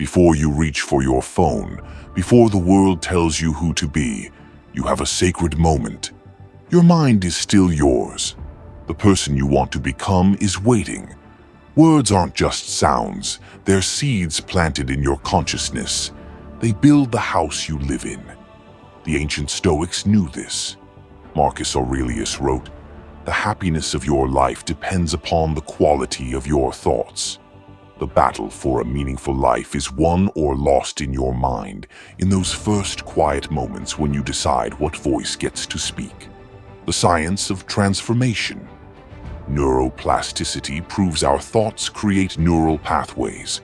Before you reach for your phone, before the world tells you who to be, you have a sacred moment. Your mind is still yours. The person you want to become is waiting. Words aren't just sounds, they're seeds planted in your consciousness. They build the house you live in. The ancient Stoics knew this. Marcus Aurelius wrote, "The happiness of your life depends upon the quality of your thoughts." The battle for a meaningful life is won or lost in your mind, in those first quiet moments when you decide what voice gets to speak. The science of transformation. Neuroplasticity proves our thoughts create neural pathways.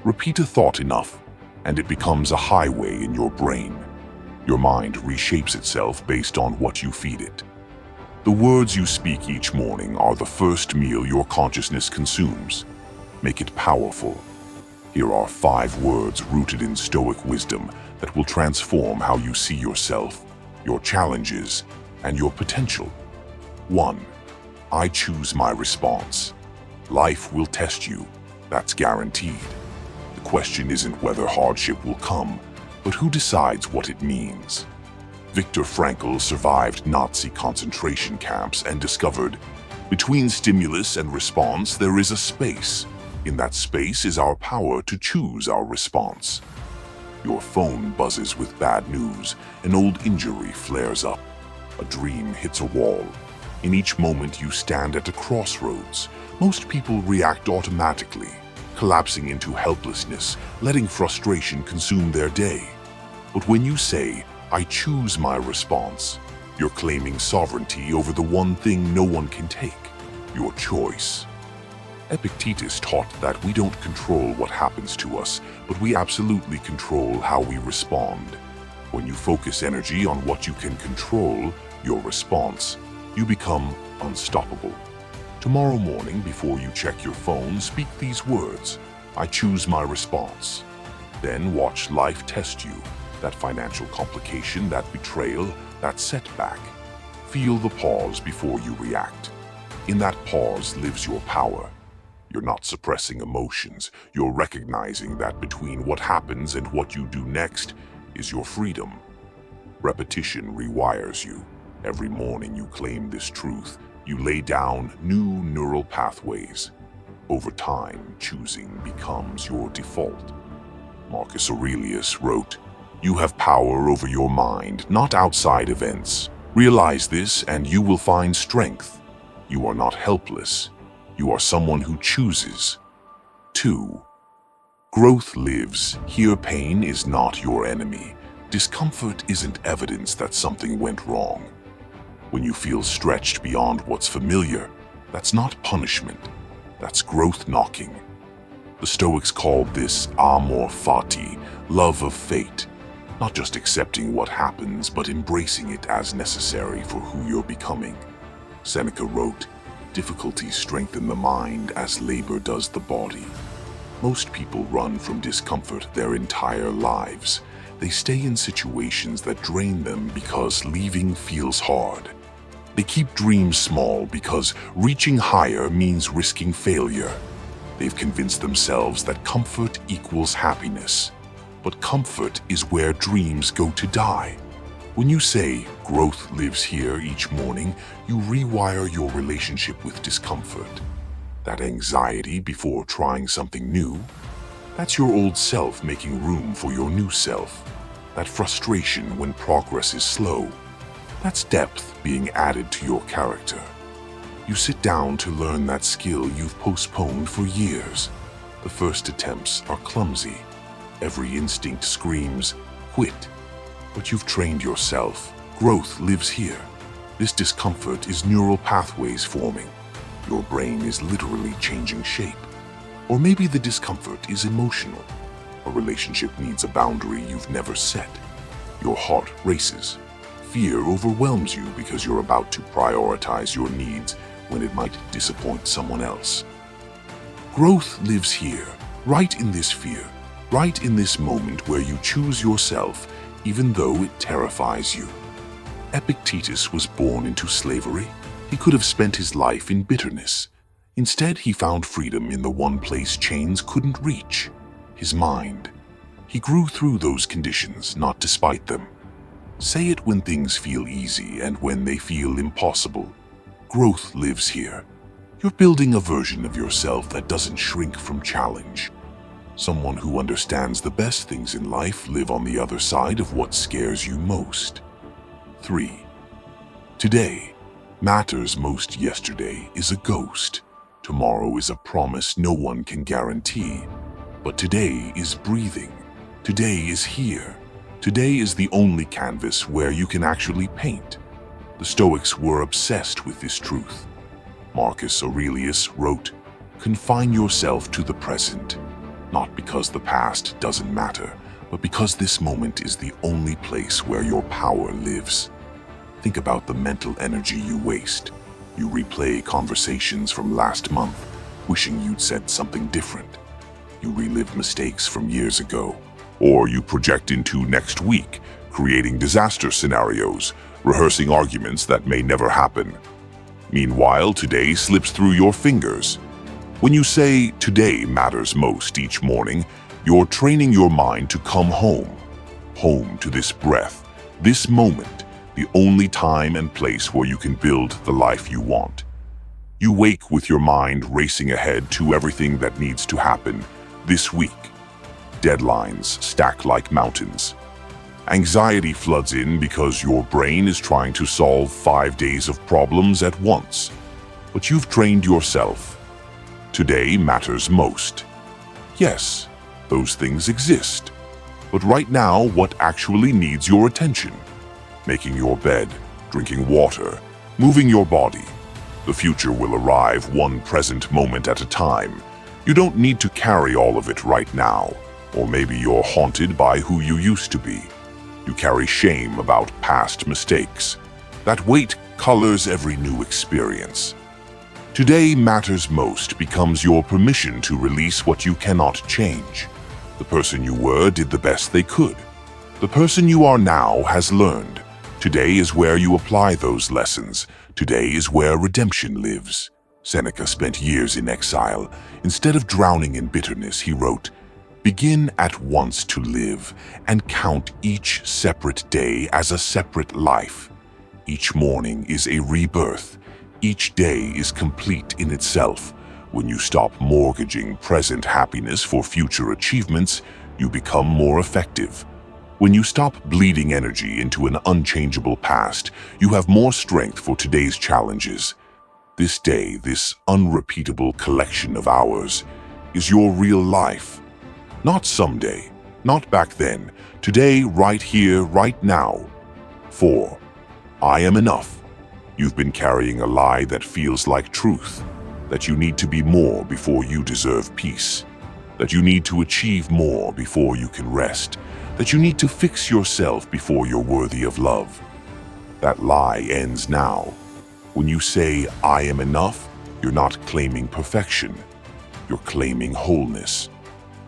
Repeat a thought enough, and it becomes a highway in your brain. Your mind reshapes itself based on what you feed it. The words you speak each morning are the first meal your consciousness consumes. Make it powerful. Here are 5 words rooted in Stoic wisdom that will transform how you see yourself, your challenges, and your potential. 1. I choose my response. Life will test you. That's guaranteed. The question isn't whether hardship will come, but who decides what it means. Viktor Frankl survived Nazi concentration camps and discovered, between stimulus and response there is a space. In that space is our power to choose our response. Your phone buzzes with bad news, an old injury flares up, a dream hits a wall. In each moment you stand at a crossroads. Most people react automatically, collapsing into helplessness, letting frustration consume their day. But when you say, "I choose my response," you're claiming sovereignty over the one thing no one can take, your choice. Epictetus taught that we don't control what happens to us, but we absolutely control how we respond. When you focus energy on what you can control, your response, you become unstoppable. Tomorrow morning, before you check your phone, speak these words, "I choose my response." Then watch life test you. That financial complication, that betrayal, that setback. Feel the pause before you react. In that pause lives your power. You're not suppressing emotions. You're recognizing that between what happens and what you do next is your freedom. Repetition rewires you. Every morning you claim this truth. You lay down new neural pathways. Over time, choosing becomes your default. Marcus Aurelius wrote, "You have power over your mind, not outside events. Realize this and you will find strength. You are not helpless. You are someone who chooses." 2. Growth lives. Here, pain is not your enemy. Discomfort isn't evidence that something went wrong. When you feel stretched beyond what's familiar, that's not punishment. That's growth knocking. The Stoics called this amor fati, love of fate. Not just accepting what happens, but embracing it as necessary for who you're becoming. Seneca wrote, "Difficulties strengthen the mind as labor does the body." Most people run from discomfort their entire lives. They stay in situations that drain them because leaving feels hard. They keep dreams small because reaching higher means risking failure. They've convinced themselves that comfort equals happiness. But comfort is where dreams go to die. When you say, "Growth lives here" each morning, you rewire your relationship with discomfort. That anxiety before trying something new, that's your old self making room for your new self. That frustration when progress is slow, that's depth being added to your character. You sit down to learn that skill you've postponed for years. The first attempts are clumsy. Every instinct screams, "Quit." But you've trained yourself. Growth lives here. This discomfort is neural pathways forming. Your brain is literally changing shape. Or maybe the discomfort is emotional. A relationship needs a boundary you've never set. Your heart races. Fear overwhelms you because you're about to prioritize your needs when it might disappoint someone else. Growth lives here, right in this fear, right in this moment where you choose yourself, even though it terrifies you. Epictetus was born into slavery. He could have spent his life in bitterness. Instead, he found freedom in the one place chains couldn't reach, his mind. He grew through those conditions, not despite them. Say it when things feel easy and when they feel impossible. Growth lives here. You're building a version of yourself that doesn't shrink from challenge. Someone who understands the best things in life live on the other side of what scares you most. 3. Today matters most. Yesterday is a ghost. Tomorrow is a promise no one can guarantee. But today is breathing. Today is here. Today is the only canvas where you can actually paint. The Stoics were obsessed with this truth. Marcus Aurelius wrote, "Confine yourself to the present, not because the past doesn't matter, but because this moment is the only place where your power lives." Think about the mental energy you waste. You replay conversations from last month, wishing you'd said something different. You relive mistakes from years ago. Or you project into next week, creating disaster scenarios, rehearsing arguments that may never happen. Meanwhile, today slips through your fingers. When you say today matters most each morning, you're training your mind to come home. Home to this breath, this moment, the only time and place where you can build the life you want. You wake with your mind racing ahead to everything that needs to happen this week. Deadlines stack like mountains. Anxiety floods in because your brain is trying to solve 5 days of problems at once. But you've trained yourself. Today matters most. Yes, those things exist. But right now, what actually needs your attention? Making your bed, drinking water, moving your body. The future will arrive one present moment at a time. You don't need to carry all of it right now. Or maybe you're haunted by who you used to be. You carry shame about past mistakes. That weight colors every new experience. Today matters most becomes your permission to release what you cannot change. The person you were did the best they could. The person you are now has learned. Today is where you apply those lessons. Today is where redemption lives. Seneca spent years in exile. Instead of drowning in bitterness, he wrote, "Begin at once to live, and count each separate day as a separate life. Each morning is a rebirth. Each day is complete in itself. When you stop mortgaging present happiness for future achievements, you become more effective. When you stop bleeding energy into an unchangeable past, you have more strength for today's challenges. This day, this unrepeatable collection of hours, is your real life. Not someday, not back then, today, right here, right now." 4. I am enough. You've been carrying a lie that feels like truth, that you need to be more before you deserve peace, that you need to achieve more before you can rest, that you need to fix yourself before you're worthy of love. That lie ends now. When you say, "I am enough," you're not claiming perfection. You're claiming wholeness.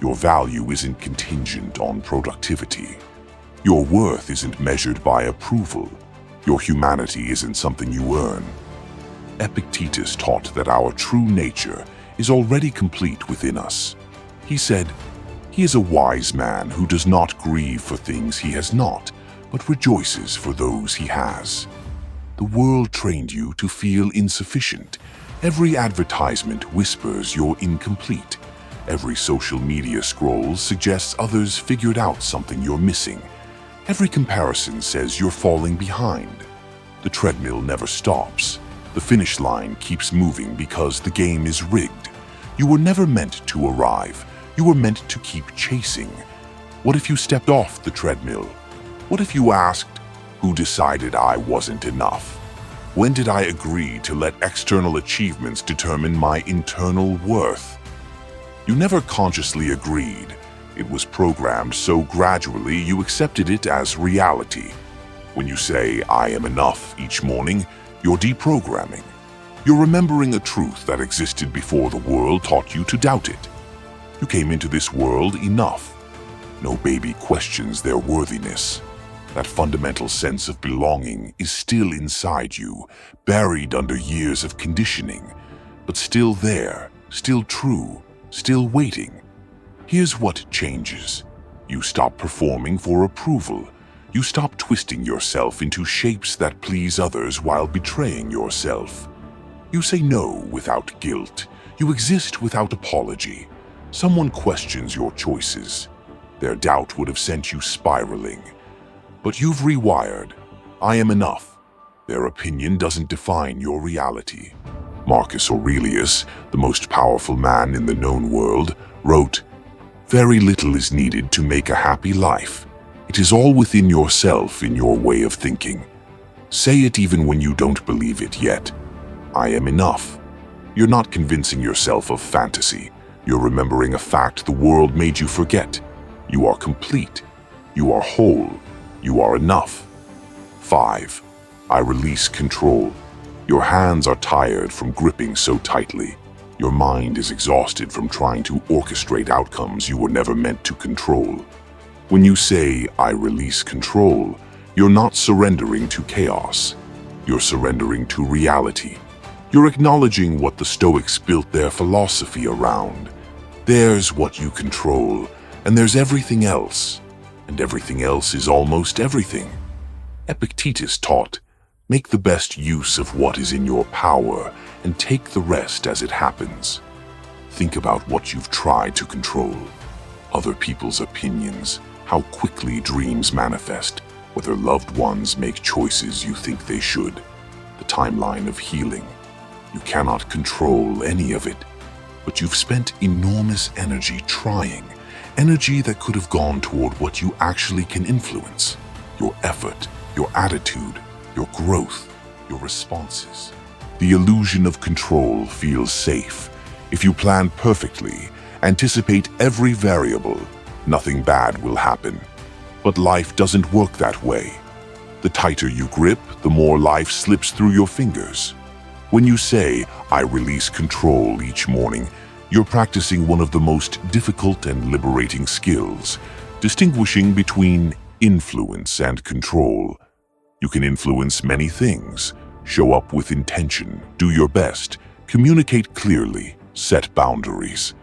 Your value isn't contingent on productivity. Your worth isn't measured by approval. Your humanity isn't something you earn. Epictetus taught that our true nature is already complete within us. He said, "He is a wise man who does not grieve for things he has not, but rejoices for those he has." The world trained you to feel insufficient. Every advertisement whispers you're incomplete. Every social media scroll suggests others figured out something you're missing. Every comparison says you're falling behind. The treadmill never stops. The finish line keeps moving because the game is rigged. You were never meant to arrive. You were meant to keep chasing. What if you stepped off the treadmill? What if you asked, "Who decided I wasn't enough? When did I agree to let external achievements determine my internal worth?" You never consciously agreed. It was programmed so gradually you accepted it as reality. When you say, "I am enough" each morning, you're deprogramming. You're remembering a truth that existed before the world taught you to doubt it. You came into this world enough. No baby questions their worthiness. That fundamental sense of belonging is still inside you, buried under years of conditioning, but still there, still true, still waiting. Here's what changes. You stop performing for approval. You stop twisting yourself into shapes that please others while betraying yourself. You say no without guilt. You exist without apology. Someone questions your choices. Their doubt would have sent you spiraling. But you've rewired. I am enough. Their opinion doesn't define your reality. Marcus Aurelius, the most powerful man in the known world, wrote, "Very little is needed to make a happy life. It is all within yourself, in your way of thinking. Say it even when you don't believe it yet. I am enough." You're not convincing yourself of fantasy. You're remembering a fact the world made you forget. You are complete. You are whole. You are enough. 5. I release control. Your hands are tired from gripping so tightly. Your mind is exhausted from trying to orchestrate outcomes you were never meant to control. When you say, "I release control," you're not surrendering to chaos. You're surrendering to reality. You're acknowledging what the Stoics built their philosophy around. There's what you control, and there's everything else. And everything else is almost everything. Epictetus taught, "Make the best use of what is in your power, and take the rest as it happens." Think about what you've tried to control. Other people's opinions, how quickly dreams manifest, whether loved ones make choices you think they should, the timeline of healing. You cannot control any of it, but you've spent enormous energy trying, energy that could have gone toward what you actually can influence, your effort, your attitude, your growth, your responses. The illusion of control feels safe. If you plan perfectly, anticipate every variable, nothing bad will happen. But life doesn't work that way. The tighter you grip, the more life slips through your fingers. When you say, "I release control" each morning, you're practicing one of the most difficult and liberating skills, distinguishing between influence and control. You can influence many things. Show up with intention, do your best, communicate clearly, set boundaries.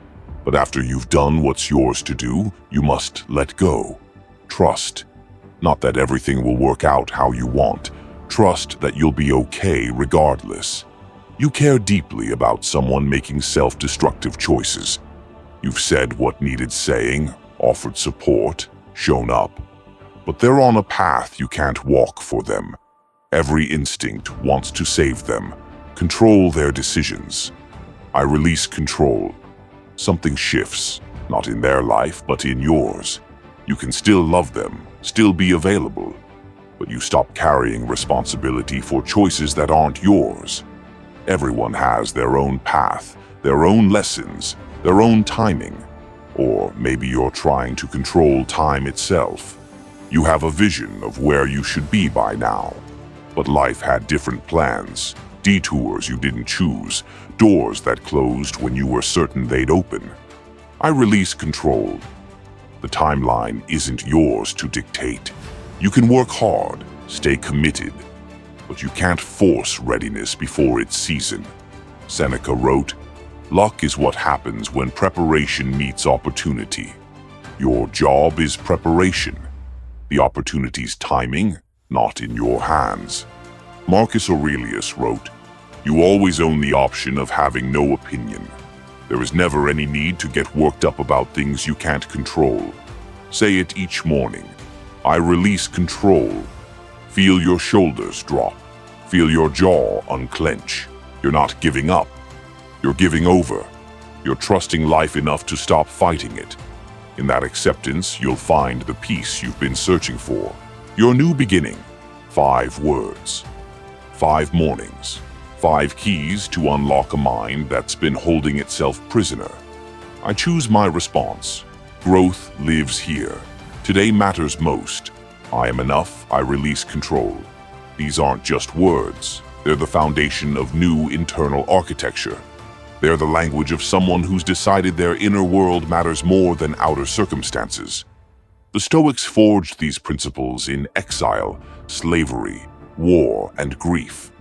But after you've done what's yours to do, you must let go. Trust. Not that everything will work out how you want. Trust that you'll be okay regardless. You care deeply about someone making self-destructive choices. You've said what needed saying, offered support, shown up. But they're on a path you can't walk for them. Every instinct wants to save them, control their decisions. I release control. Something shifts, not in their life, but in yours. You can still love them, still be available, but you stop carrying responsibility for choices that aren't yours. Everyone has their own path, their own lessons, their own timing. Or maybe you're trying to control time itself. You have a vision of where you should be by now. But life had different plans, detours you didn't choose, doors that closed when you were certain they'd open. I release control. The timeline isn't yours to dictate. You can work hard, stay committed, but you can't force readiness before its season. Seneca wrote, "Luck is what happens when preparation meets opportunity." Your job is preparation. The opportunity's timing, not in your hands. Marcus Aurelius wrote, "You always own the option of having no opinion. There is never any need to get worked up about things you can't control." Say it each morning. I release control. Feel your shoulders drop. Feel your jaw unclench. You're not giving up. You're giving over. You're trusting life enough to stop fighting it. In that acceptance, you'll find the peace you've been searching for. Your new beginning. 5 words. 5 mornings. 5 keys to unlock a mind that's been holding itself prisoner. I choose my response. Growth lives here. Today matters most. I am enough. I release control. These aren't just words. They're the foundation of new internal architecture. They're the language of someone who's decided their inner world matters more than outer circumstances. The Stoics forged these principles in exile, slavery, war, and grief.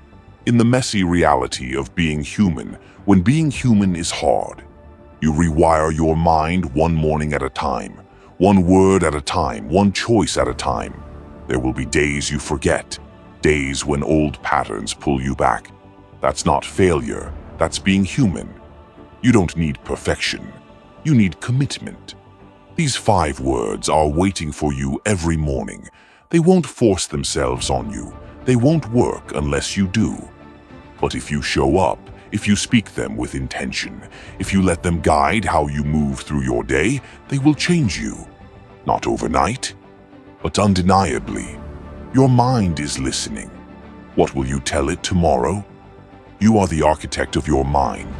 In the messy reality of being human, when being human is hard. You rewire your mind one morning at a time, One word at a time, one choice at a time. There will be days you forget, days when old patterns pull you back. That's not failure, that's being human. You don't need perfection, you need commitment. These 5 words are waiting for you every morning. They won't force themselves on you. They won't work unless you do. But if you show up, if you speak them with intention, if you let them guide how you move through your day, they will change you. Not overnight, but undeniably. Your mind is listening. What will you tell it tomorrow? You are the architect of your mind.